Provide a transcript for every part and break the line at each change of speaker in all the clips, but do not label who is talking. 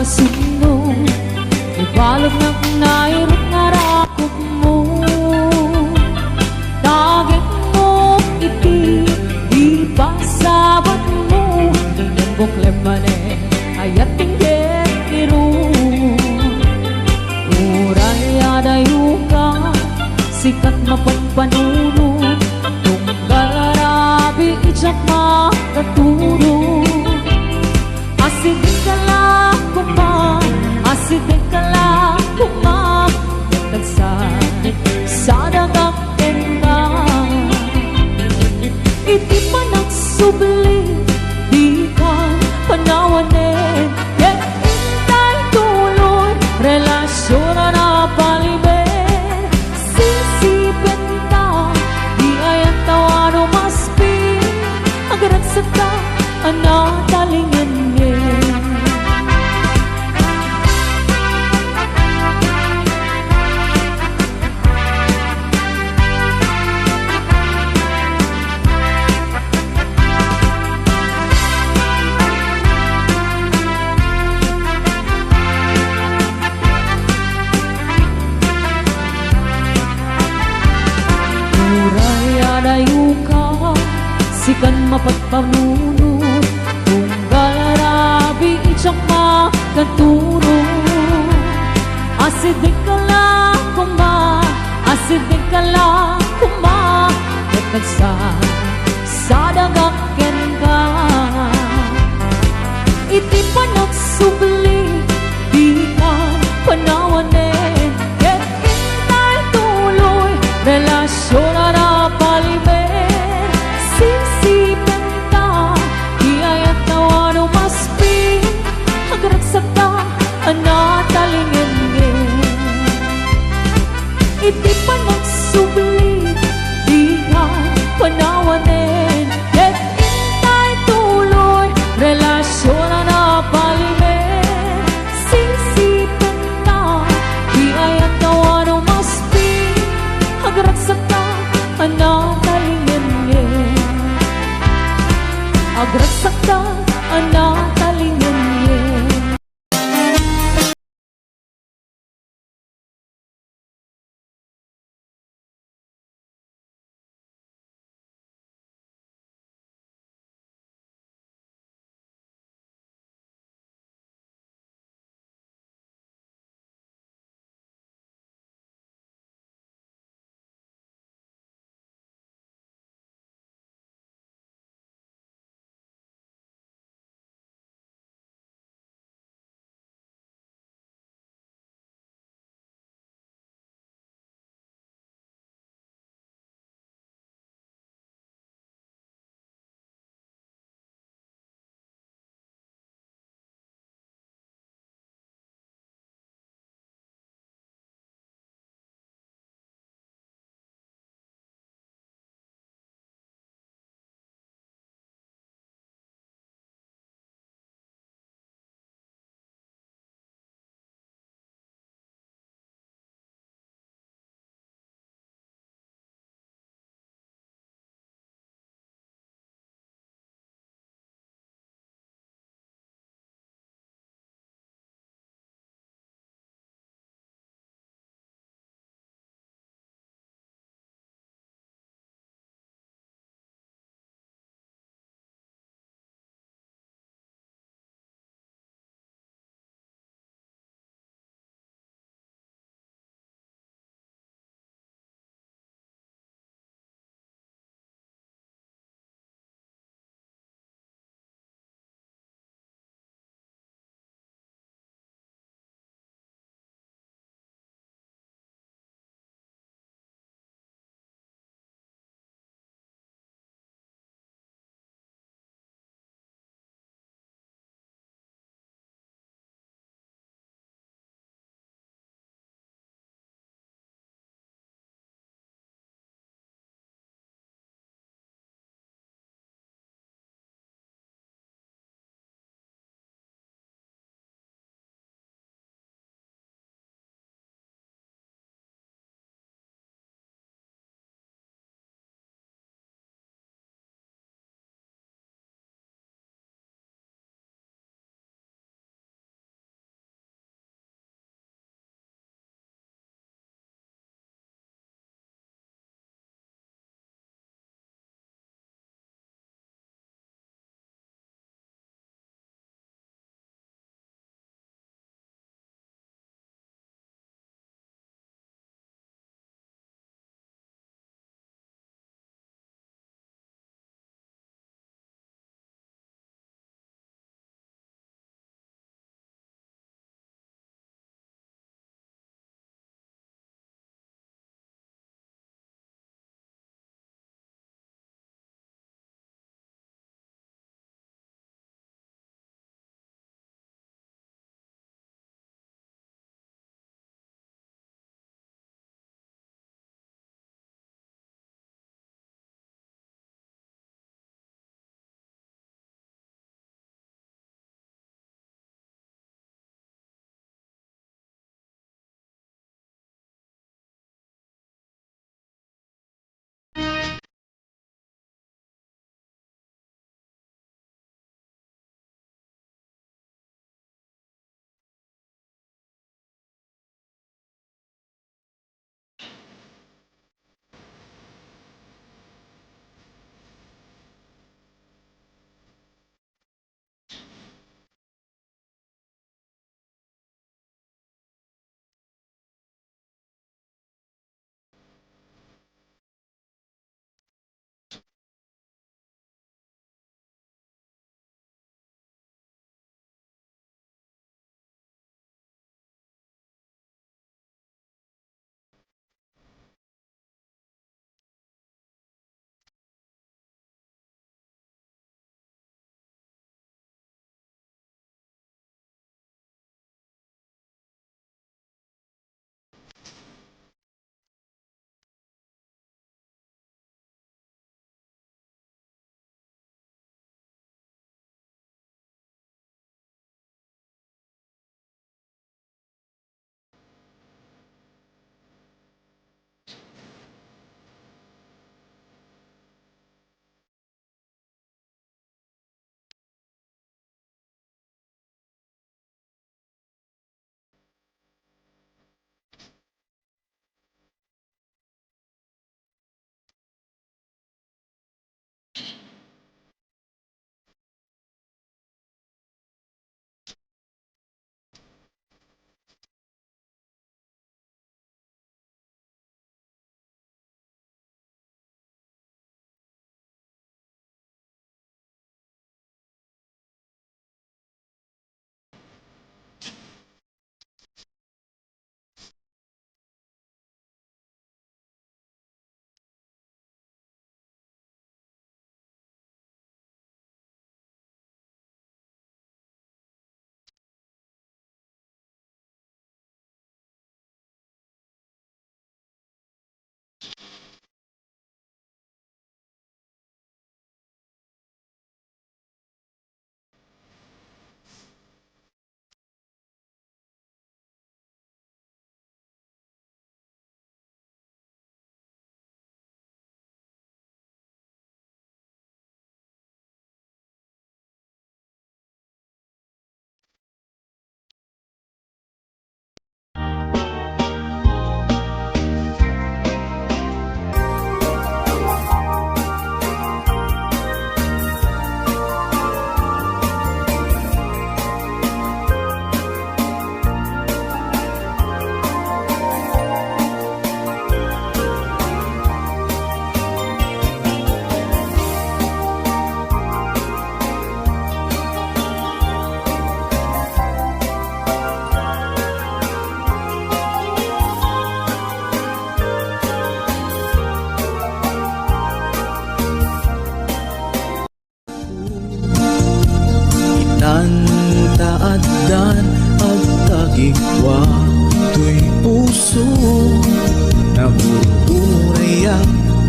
masunod, ibalog ng nairot nga rakot mo. Tagit mo iti, di pasabat mo, yung bukleb mane, ayat tingget irun. Uray adayo ka, sikat mapagpanunod, tunggal arabi ijak makaturo. Asidin ka lang kuma, asidin ka lang kuma, tagsan sa dagakin ka. Iti pa nagsubli, di ka panawanin, yet intay tuloy, relasyon na napalimin. Sisipin ka, di ayang tawa no maspi, agaragsak ka, anatalingin niya. Adayo ka, sikan mapagpanunod, tunggal arabi ijak makaturo. Asidin ka lang kuma, asidin ka lang kuma, natagsan sa dagakin ka. Iti pa nagsubli, di ka panawanin, yet intay tuloy, relasyon na napalimin. Sisipin ka, di ayat nawa no maspi, agaragsak ka, anatalingin ngin. Iti pa nagsubli, di ka panawanin, yet intay tuloy, relasyon na napalimin. Sisipin ka, di ayat nawa no maspi, agaragsak ka, anatalingin ngin. Agaragsak ka, anatalingin ngin.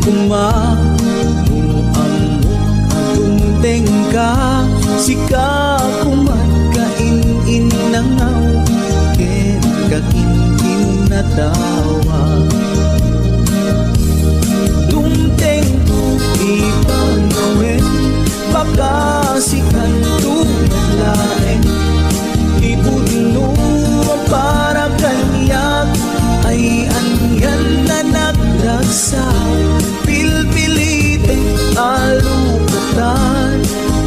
kuma tumteng ka sika kumat kain nangaw ken kakin na tawa tumteng ipangawin baka sikan tumalain ipudno para kanyak ay angyan na nagdagsa pilpilite alukatan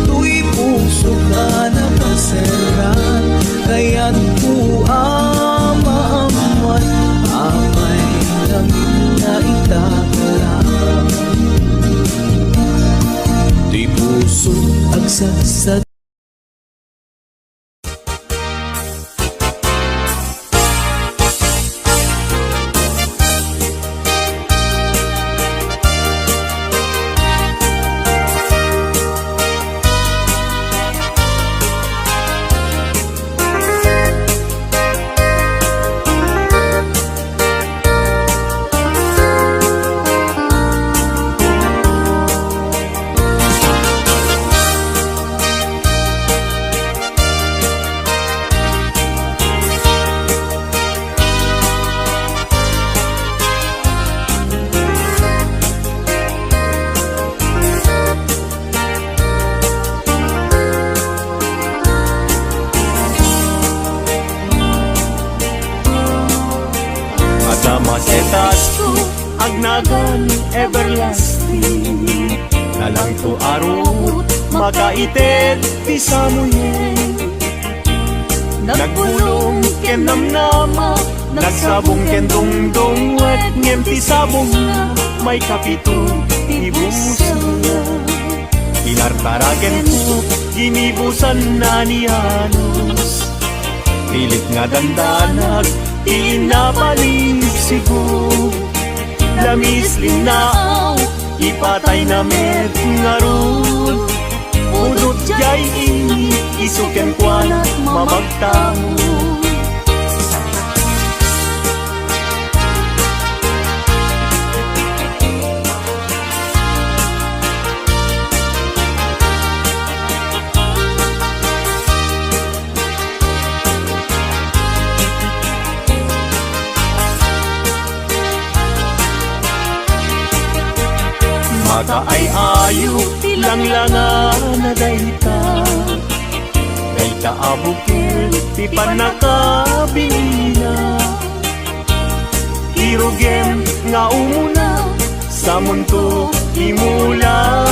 tuy puso ka na paseran kaya't po amaaman amay langit na itakalam tuy puso agsagsag
Masetas ko agnagan everlasting nalang to arot makaitet ti samuyen nagbulong ken namnama nagsabong ken dongdong wet ngem ti sabong na may kapito ti busa tinartaragen ko ginibusan na ni Hanos pilit nga dandanag inapalig sigo lamis linao ipatay na met ngarud udot jay ini isuken kwanat mamagtamo maka ay ayo tilanglangan na dayta dayta abukil ti panakabina irugem nga umuna sa mundo imula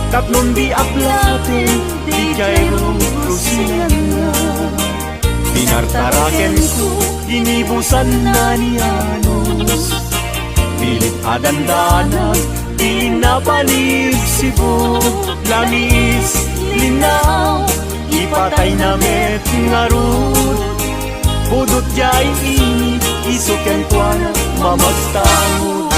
kapnon di aplaten di jairo rusinan na pinartaraken ko inibusan na ni Hanos pilit adandanan inapalig sibo lamis linaw ipatay na met ngarud budot jay ini isuken kwana mamagtangod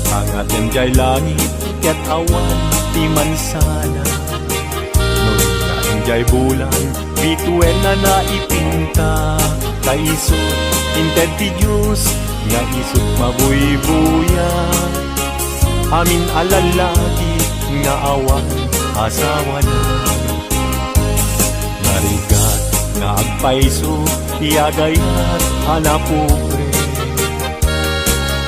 angat dem jay langit ket awan ti mansana nun kainjay bulan bituen na naipinta kaisot inted ti Diyos nga isot mabuybuya amin alalaki nga awan asawa na narigat nga agpaiso tiagayat hanapupre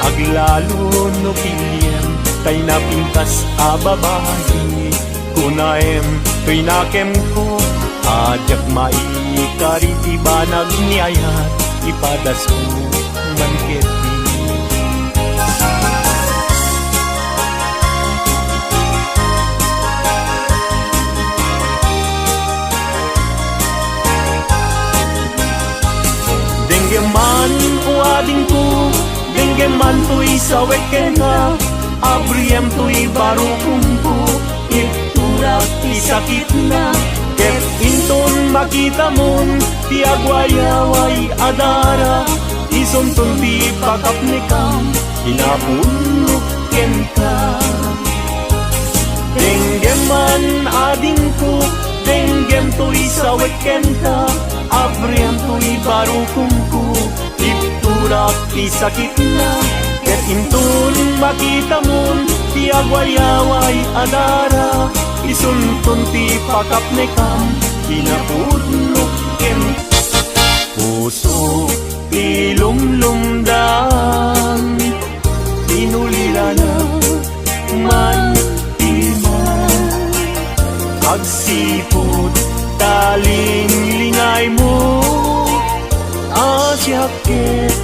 aglalo no pilyen tay napintas ababahi kunaem pinakem ko ajak maikariti banag niayat ipadas ko mangketi denggeman uading ko denggeman tuy sawek kena abriem tuy baru kumpu iturak ti sakit na ket inton makita mon ti agwayaway adara isuntun ti pakapnikam inapunok ken ka ading ko denggem to'y sa weekend ka abriam to'y barukong ko ipturak isakit na ket intun makita mon ti agwayaway adara isuntun ti pakapnekam kinapudnok ken puso ilumlumdang inulila na man iman agsipot taling lingay mo asyakit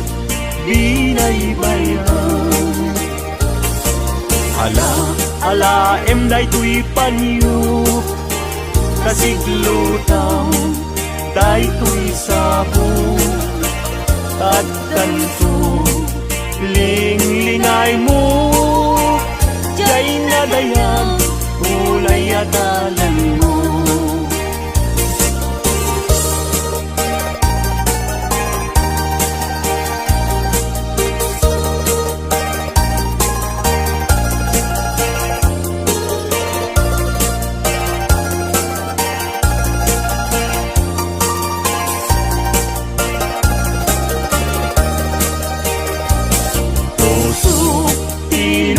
binaybayan ala emday tuy panyo kasiglutaw day tuy sabo at kanto linglingay mo jay nadayan ulay adalan mo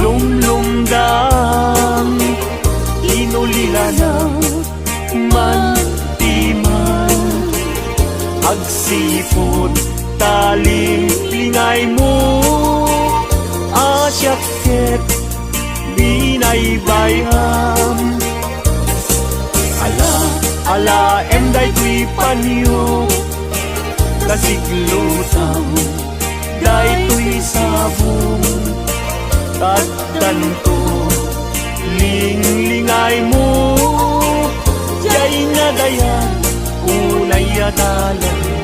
lumlumdang inulila na man timan agsipot taling lingay mo asyakit binaybayam ala emday tuy panyo kasiglutaw day tuy sabong tanto linglingay mo jay nadayan unay adalan mo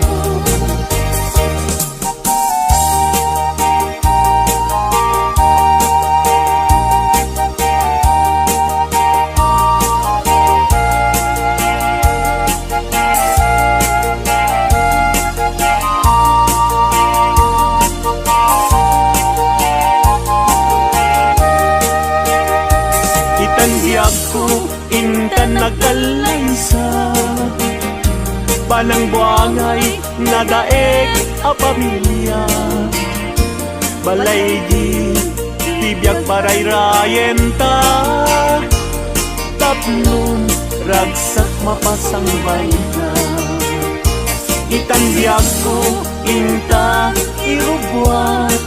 ko intan nagkalaysa panang buangay nadaek a pamilya balay di tibiyag parayrayen ta tatlong ragsak mapasang bayna itanbiyag ko inta irugwat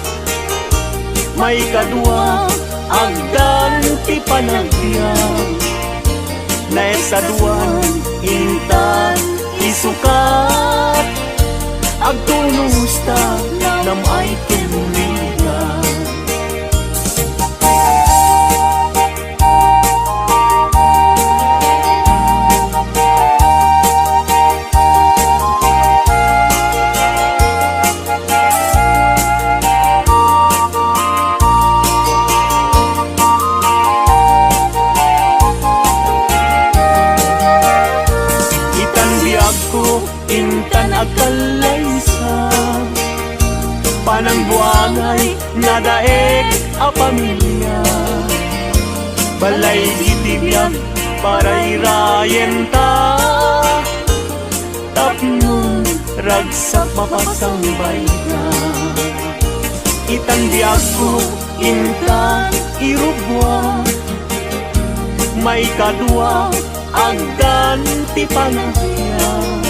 may kadwa agdan ti panagbiag na esaduan intan isukat agtunusta nam ay kinuriga intan agkalaysa panang buangay nadaek a pamilya balay itibiyag parayrayen ta tapnon ragsak mapasang bayna itanbiyag ko intan irubwa may kadwa agdan ti panagbiag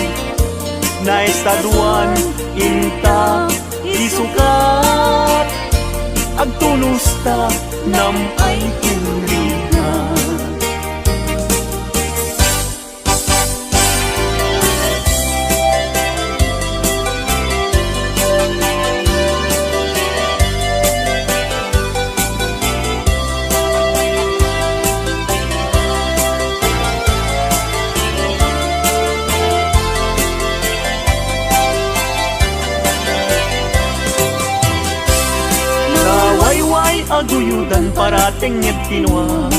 na estaduan inta isukat agtunusta nam ay kinriga aguyudan parating et tinuang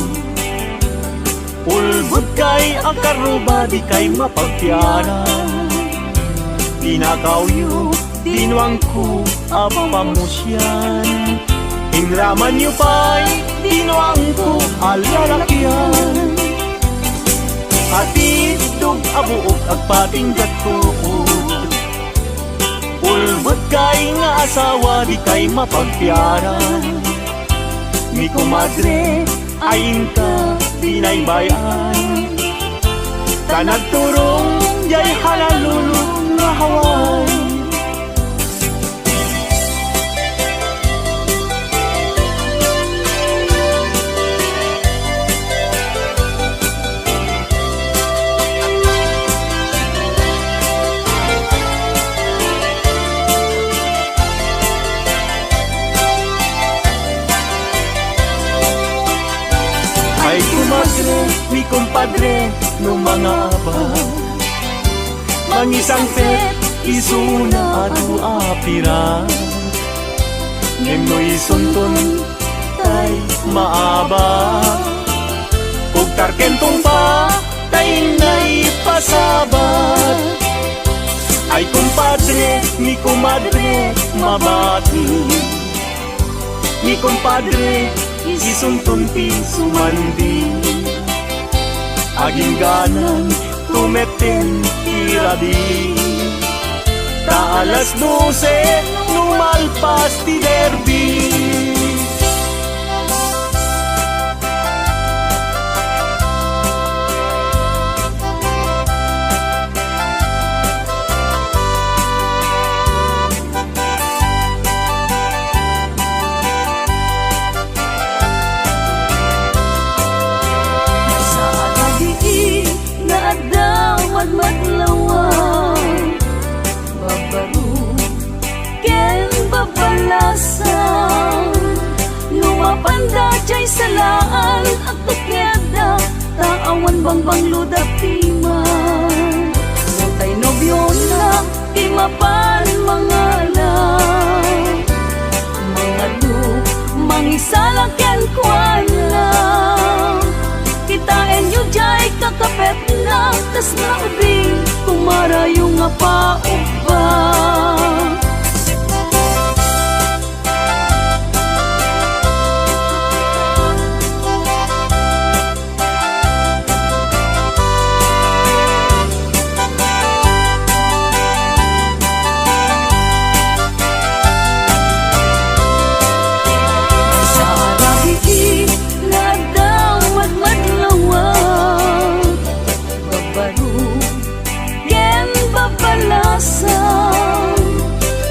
ulbud kay akaruba di kay mapagtiaran tinakawyo tinuang ko apamusyan inraman nyo pa'y tinuang ko alalakyan buok ag patinggat tuod. Ulbot kay nga asawa di kay mapagpiaran, ni kumadre ayin ka binaybayan. Kanagturong jay halalulong nga haway. Ay kumadre, mi kumpadre, no mga abang mangisang pet, isuna adu apira. Ngeno'y suntun, tay maaba. Ug tarkentong pa, tay na'y pasabat. Ay kumpadre, mi kumadre, mabati. Mi kumpadre, isuntun pi sumandi. Aging ganan, tumeten irabi. Ta alas 12, numalpas ti derby.
Matlawang babaru ken babalasang lumapanda jay salaan at tukyada taawan bangbang ludapiman Montay nobyo na timapan mga lang mga lu mangisalang ken kwan lang kitain yu jay kakapet na tas na ubing kumarayo nga pauba.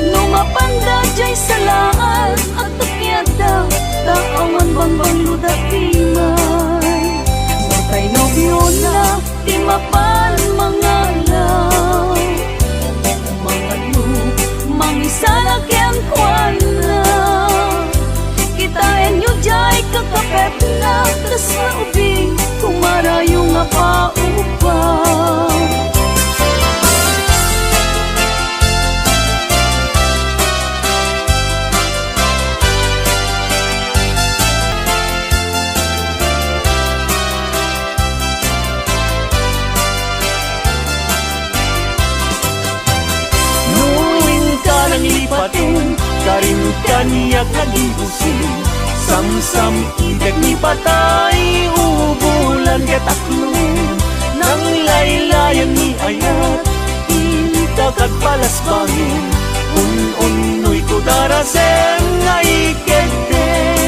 Lumapanda jay salaan at tukyada taawan bangbang ludapiman Montay nobyo na timapan mga lang mga lu mangisala ken kwan na kitain yu jay kakapet na tas na ubing kumarayo nga paupang
patun karim kaniyak nagibusin samsam idag ni patay ubulan kataklon nang laylayan ni ayat itakag palas bangin un-unoy ko darasem nga ikegden.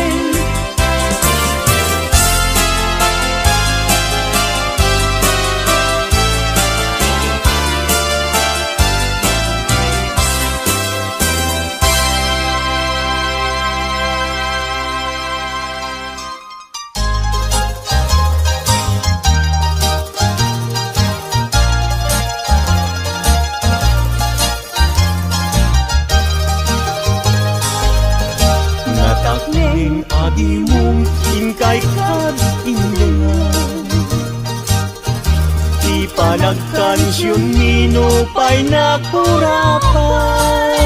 Adi mong inkay kad inyangan di panagkansyon minupay na kurapay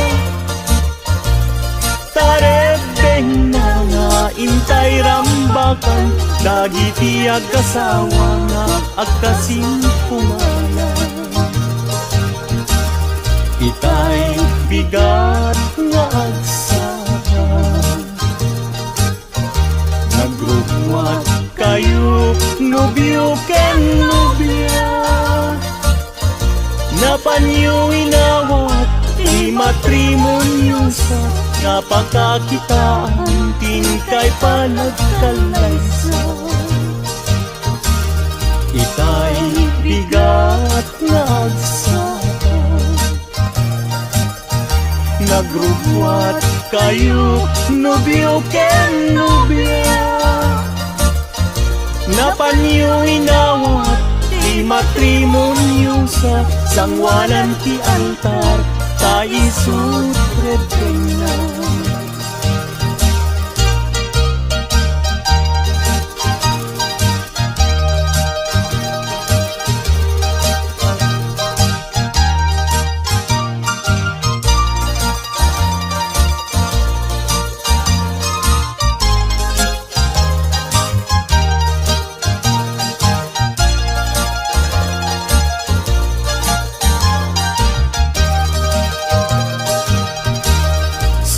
tarebeng na nga intay rambakan dagiti agkasawa nga agkasing pumalan itay bigat nga nagrugwat kayo nobyo ken nobya Napanyo inawat di matrimonyo sa napakakitaan tingkay panagkalaysa. Itay bigat nga agsaka, nagrugwat kayo nobyo ken nobya. Napanyo inawat di matrimonyo sa sangwanan ti altar ta isut redena.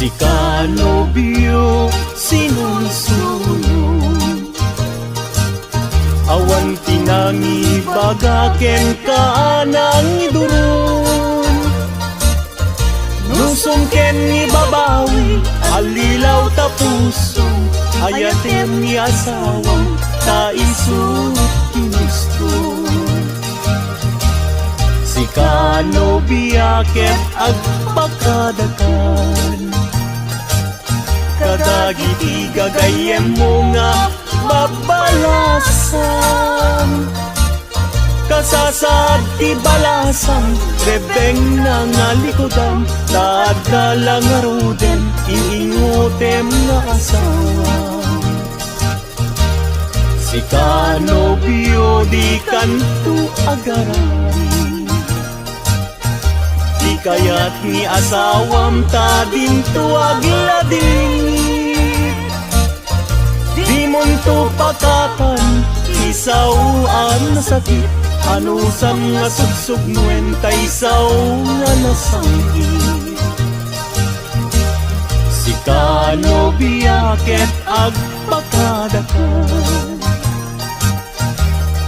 Si kanobyo sinusunod, awan tinangi bagaken kaanang idurun. Nusong ken ni babawi, alilaw ta puso, ayatem ni asawang ta isut ginusto. Si kanobya ket agpakadakan, kadagiti gagayem mo nga babalasan. Kasasad ti balasan, rebeng na nga likodan, laad ka lang aruden, iingutem nga asawa. Si kanobyo di kanto agaran, di kayat ni asawam ta dinto agladingit. Di monto pakatan, isauan na sakit, anusam nga sugsugnuen ta isaw nga nasanggit. Si kanobya ket agpakadakan,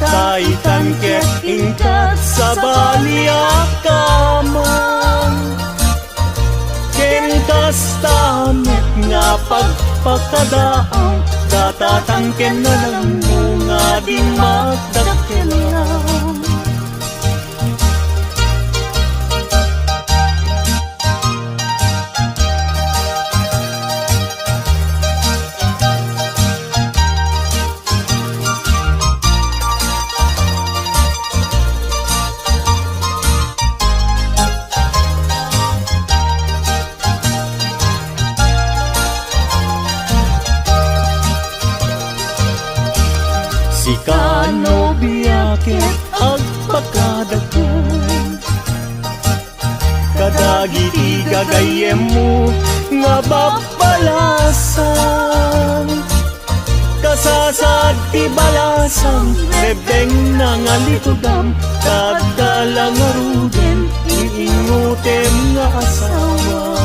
kaitan ket ingkat sa baliakaman. Ken kastamet nga pagpakadaang, datatangken na lang mga di magdakelang. Si kanobya ket agpakadakan, kadagiti gagayem mo nga babalasan. Kasasad ti balasan, rebeng na nga litudam, kaddalang aruden, iingutem nga asawa.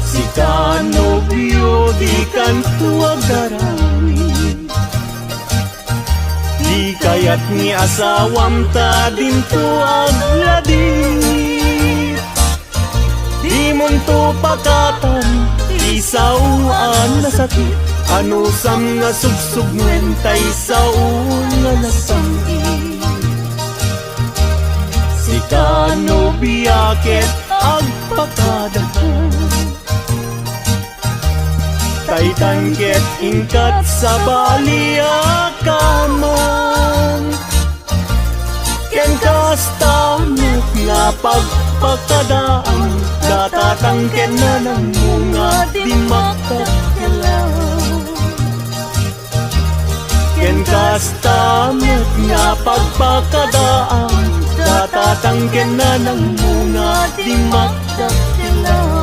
Si kanobyo di kanto agarawin, di kayat ni asawam ta dinto agladingit. Di monto pakatan, isauan na sakit, anusam nga sugsugnuen ta isaun nga nasanggit. Si kanobya ket agpakadakan, kaitan ket ingkat sa baliakaman. Ken kastamet nga pagpakadaan, datatangken na ng mga di magkakilang. Ken kastamet nga pagpakadaan, datatangken na ng mga di magkakilang.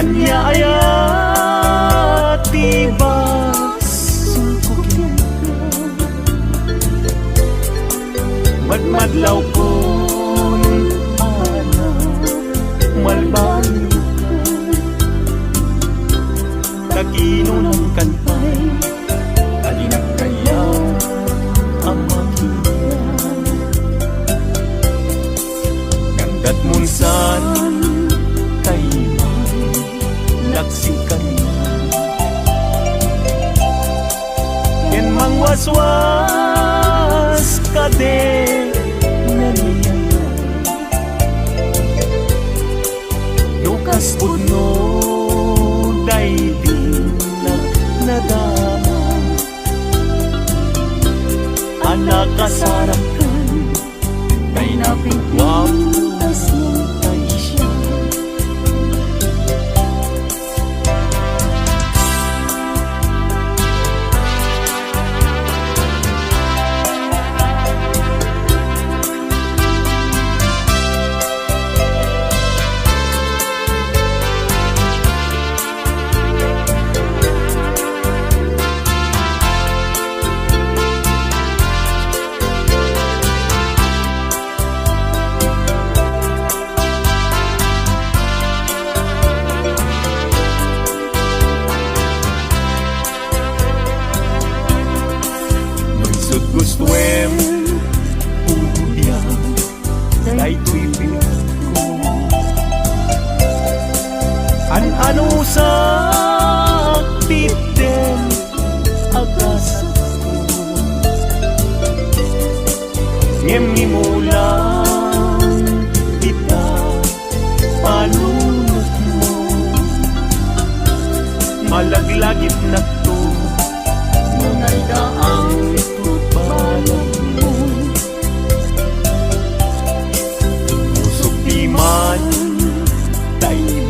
Anya ayat tibas madmadlaw kon ana malbani kaginunang kantay kalinag kaya ang makina ganggat munsan kay laksikan yen mangwaswas kade Lukas puno day din na nadama anak kasarakan kay napigwapas ng tayo siya gustuem uya dai tuy pilit ko ano sa titen agas ko ngem mulang kita palunod mo malaglagit na to ngunay daang man tayo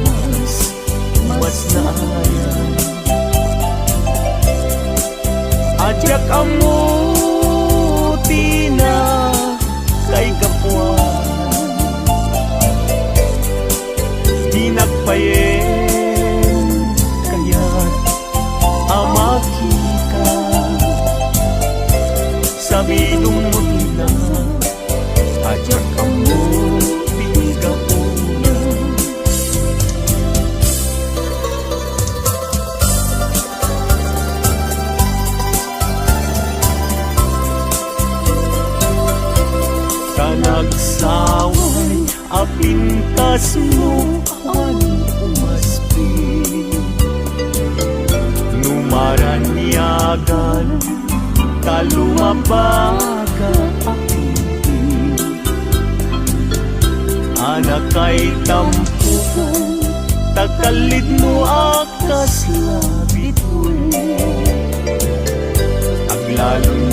mas naayan adyak amuti na kay kapuan di nagpayen kaya amaki ka sabi nung mutila adyak amuti nagsaway apintas mo ang umaspi numaranyagan kalumabaga apinti anak kay tampukan takalid mo akas labit aglalong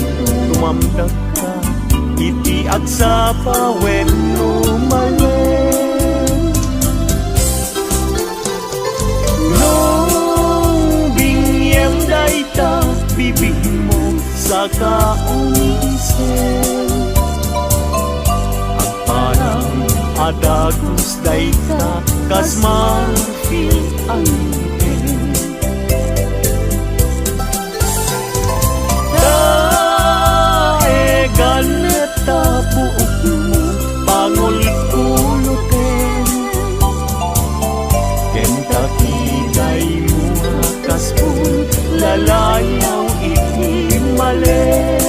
tumamdag ka iti agsa pawen lumalen nung bingyem dayta bibig mo sa kaunisen agparang adagus dayta kas marfil ang tapuok mo pangul-ulutin kentakiday mo kaspun lalayaw itimalen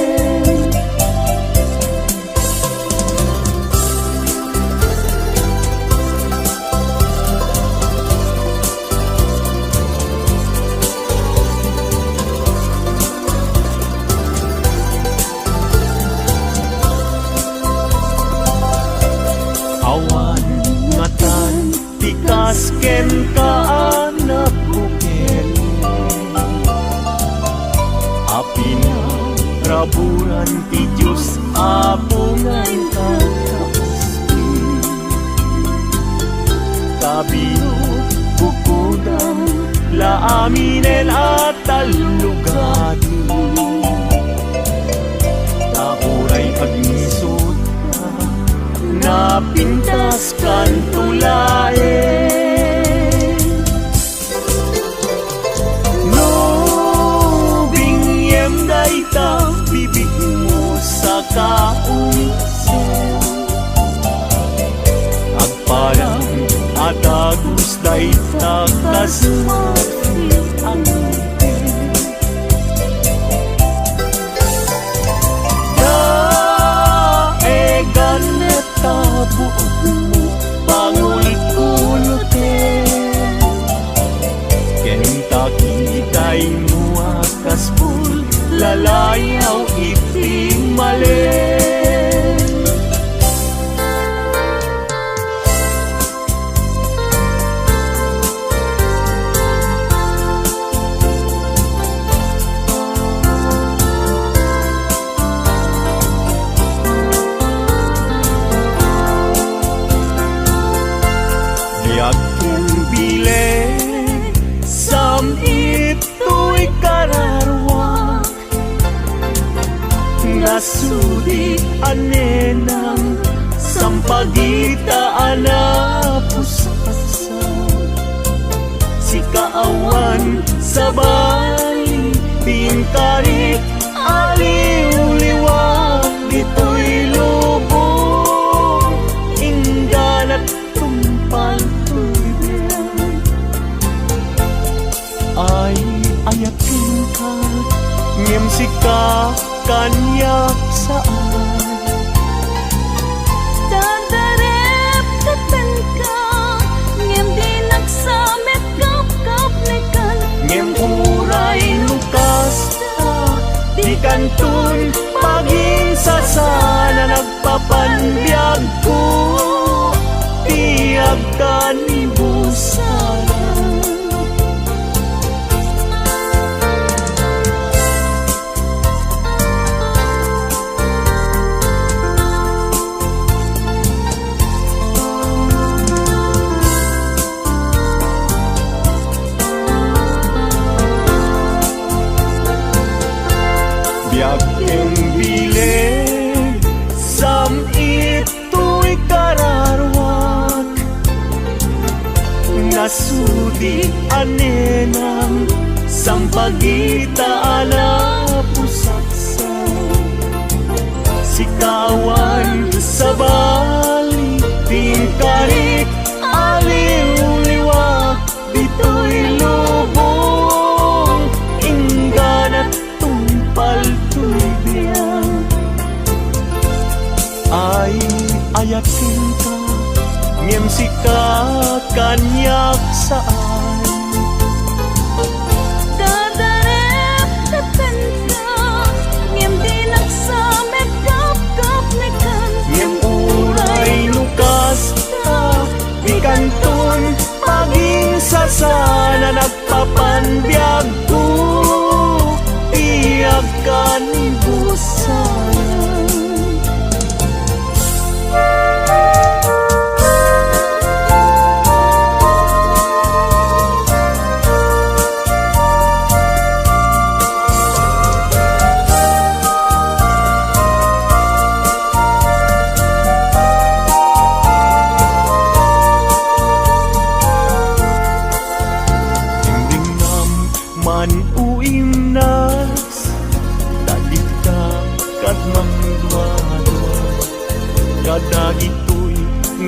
ken ka anak bukel api na raburan ti Diyos apungan ka kapaspi kabinot bukudan laaminen at talugati nauray pagnisod ka napintas kan tulae Kay takas ang Daegan neta buot mo pangulit-ulitin Kentucky kay mo akas pul lalayaw iting malin Yak kong bilen sam ito'y kararwak Nasudi anenang sampagita anapusasa Si kaawan sa bali tingkarik aliw-liwag dito'y lubong Inggan at tumpal ay ayakin ka ngem sika kanyak saan
Dadarep katan ka ngem di nagsamet kap nekan
ngem uray lukas ta di kantun paging sasana nagpapanbiyag ko tiyag ka ni busana Biyaking bilen sam ito'y kararwak Nasudi anenang sampagita anapusaksa Sikawan sa bali tingkarik aliw-liwag dito'y lubong Inggan at paltubiyang ay ayakin ka ngem sika kanyak saan
Dadarep katan ka ngem di nagsamet kap nekan
ngem uray lukas ta di kantun paging sasana nagpapanbiyag ko tiyag ka ni busana Hinding man uim nas Dalit ka kadmang dua-dua Kadag ito'y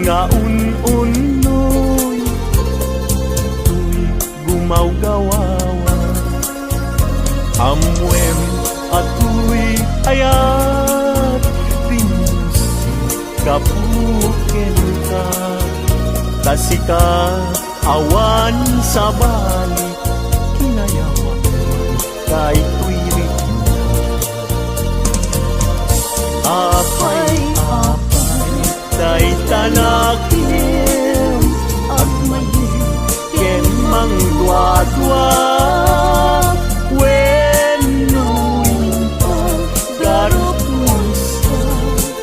nga un-unoy Ito'y gumaw-gawawa Amwem ato'y ayat Pinusi kapukin ka Tasika awan sa bali